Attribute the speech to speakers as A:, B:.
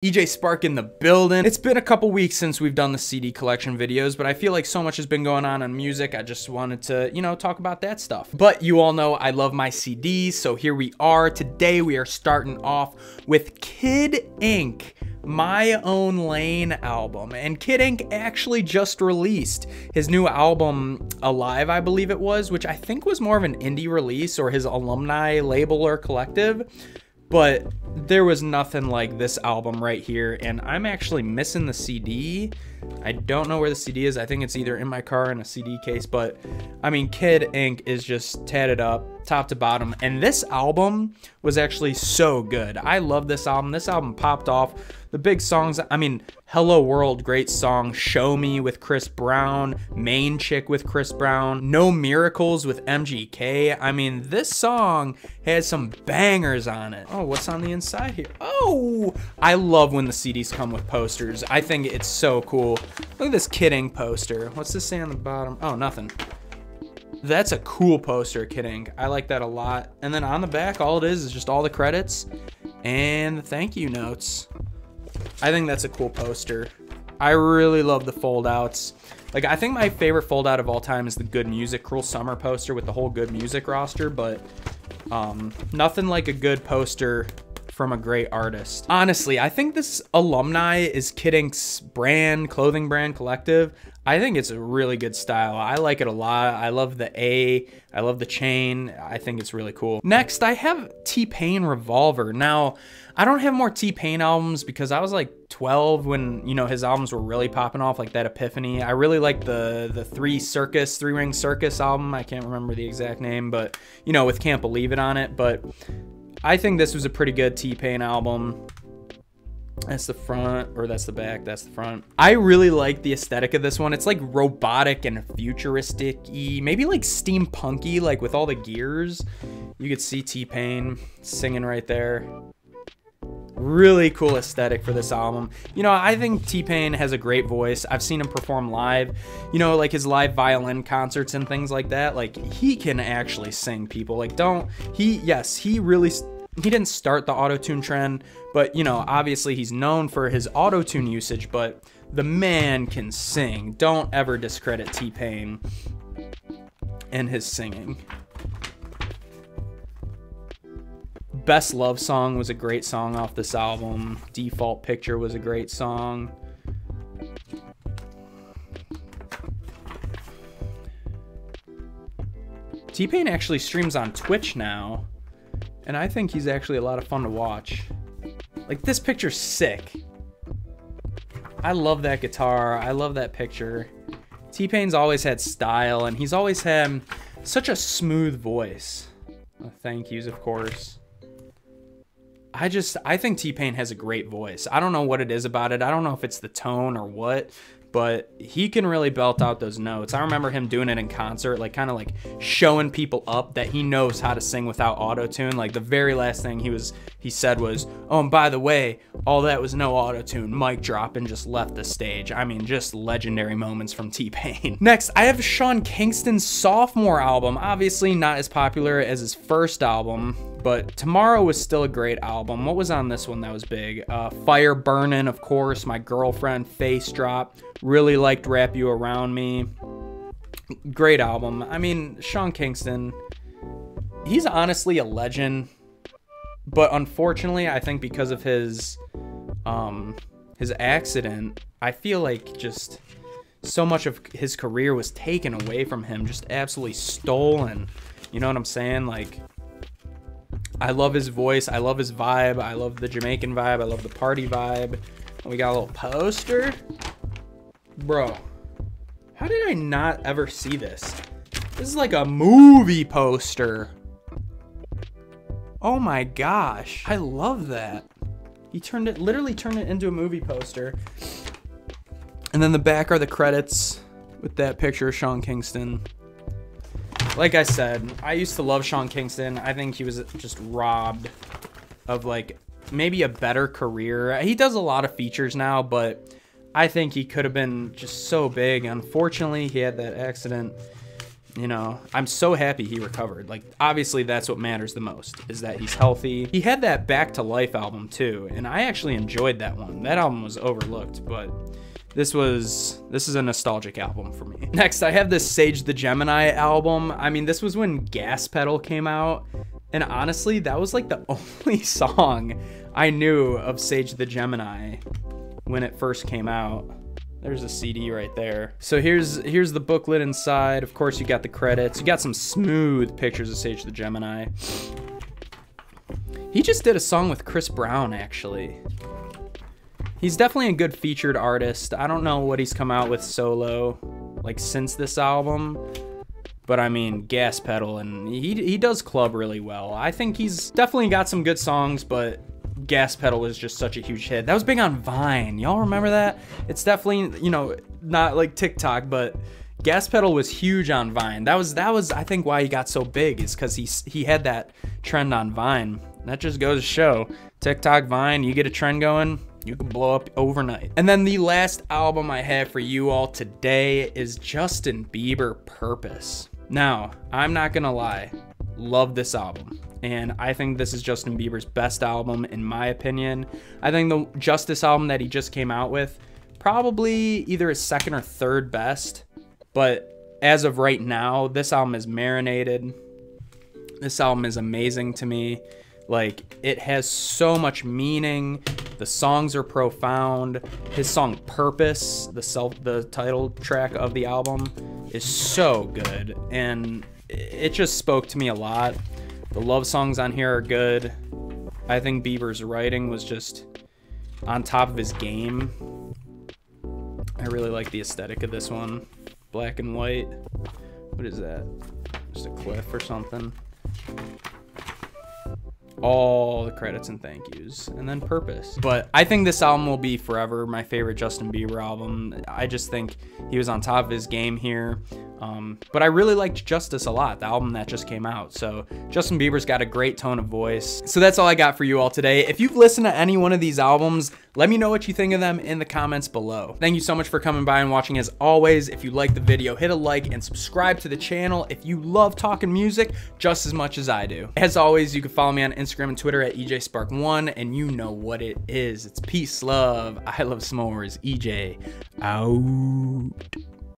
A: EJ Spark in the building. It's been a couple weeks since we've done the CD collection videos, but I feel like so much has been going on in music. I just wanted to, talk about that stuff. But you all know I love my CDs, so here we are. Today we are starting off with Kid Ink, My Own Lane album. And Kid Ink actually just released his new album, Alive, I believe it was, which I think was more of an indie release or his alumni label or collective. But there was nothing like this album right here, and I'm actually missing the CD. I don't know where the CD is. I think it's either in my car in a CD case, but I mean, Kid Ink is just tatted up top to bottom, and this album was actually so good. I love this album. This album popped off. The big songs, I mean, Hello World, great song. Show Me with Chris Brown. Main Chick with Chris Brown. No Miracles with MGK. I mean, this song has some bangers on it. Oh, what's on the inside here? Oh, I love when the CDs come with posters. I think it's so cool. Look at this Kid Ink poster. What's this say on the bottom? Oh, nothing. That's a cool poster, Kid Ink. I like that a lot. And then on the back, all it is just all the credits and the thank you notes. I think that's a cool poster. I really love the fold-outs. Like, I think my favorite fold-out of all time is the Good Music Cruel Summer poster with the whole Good Music roster, but nothing like a good poster from a great artist. Honestly, I think this alumni is Kid Ink's brand, clothing brand, collective. I think it's a really good style. I like it a lot. I love the A. I love the chain. I think it's really cool. Next, I have TPain Revolver. Now, I don't have more TPain albums because I was like 12 when, his albums were really popping off, like that Epiphany. I really like the Three Ring Circus album. I can't remember the exact name, but, with Can't Believe It on it. But I think this was a pretty good TPain album. That's the front, or that's the back, that's the front. I really like the aesthetic of this one. It's like robotic and futuristic-y, maybe like steampunky, like with all the gears. You could see TPain singing right there. Really cool aesthetic for this album. I think TPain has a great voice. I've seen him perform live, like his live violin concerts and things like that. Like, he can actually sing, people. Like, he didn't start the auto-tune trend, but, obviously he's known for his auto-tune usage, but the man can sing. Don't ever discredit TPain and his singing. Best Love Song was a great song off this album. Default Picture was a great song. TPain actually streams on Twitch now, and I think he's actually a lot of fun to watch. Like, this picture's sick. I love that guitar. I love that picture. TPain's always had style, and he's always had such a smooth voice. Thank yous, of course. I think TPain has a great voice. I don't know what it is about it. I don't know if it's the tone or what, but he can really belt out those notes. I remember him doing it in concert, like kind of like showing people up that he knows how to sing without auto-tune. Like, the very last thing he said was, "Oh, and by the way, all that was no auto-tune," mic drop, and just left the stage. I mean, just legendary moments from TPain. Next, I have Sean Kingston's sophomore album. Obviously not as popular as his first album, but Tomorrow was still a great album. What was on this one that was big? Fire Burnin', of course, My Girlfriend, Face Drop. Really liked Wrap You Around Me. Great album. I mean, Sean Kingston, he's honestly a legend, but unfortunately, I think because of his accident, I feel like just so much of his career was taken away from him, just absolutely stolen. You know what I'm saying? Like, I love his voice. I love his vibe. I love the Jamaican vibe. I love the party vibe. We got a little poster. Bro, how did I not ever see this? This is like a movie poster. Oh my gosh. I love that. He literally turned it into a movie poster. And then the back are the credits with that picture of Sean Kingston. Like I said, I used to love Sean Kingston. I think he was just robbed of, like, maybe a better career. He does a lot of features now, but I think he could have been just so big. Unfortunately, he had that accident, you know, I'm so happy he recovered. Like, obviously that's what matters the most, is that he's healthy. He had that Back to Life album too, and I actually enjoyed that one. That album was overlooked, but this is a nostalgic album for me. Next, I have this Sage the Gemini album. I mean, this was when Gas Pedal came out, and honestly, that was like the only song I knew of Sage the Gemini when it first came out. There's a CD right there. So here's the booklet inside. Of course, you got the credits. You got some smooth pictures of Sage the Gemini. He just did a song with Chris Brown, actually. He's definitely a good featured artist. I don't know what he's come out with solo, like, since this album. But I mean, Gas Pedal, and he does club really well. I think he's definitely got some good songs, but Gas Pedal was just such a huge hit. That was big on Vine. Y'all remember that? It's definitely, you know, not like TikTok, but Gas Pedal was huge on Vine. That was I think why he got so big, is because he had that trend on Vine. That just goes to show, TikTok, Vine, you get a trend going, you can blow up overnight. And then the last album I have for you all today is Justin Bieber, Purpose. Now, I'm not gonna lie, love this album. And I think this is Justin Bieber's best album, in my opinion. I think the Justice album that he just came out with, probably either his second or third best. But as of right now, this album is marinated. This album is amazing to me. Like, it has so much meaning. The songs are profound. His song Purpose, the title track of the album, is so good. And it just spoke to me a lot. The love songs on here are good. I think Bieber's writing was just on top of his game. I really like the aesthetic of this one. Black and white. What is that? Just a cliff or something. All the credits and thank yous. And then Purpose. But I think this album will be forever my favorite Justin Bieber album. I just think he was on top of his game here. But I really liked Justice a lot, the album that just came out. So Justin Bieber's got a great tone of voice. So that's all I got for you all today. If you've listened to any one of these albums, let me know what you think of them in the comments below. Thank you so much for coming by and watching. As always, if you liked the video, hit a like and subscribe to the channel if you love talking music just as much as I do. As always, you can follow me on Instagram and Twitter at EJSpark1, and you know what it is. It's peace, love, I love s'mores, EJ out.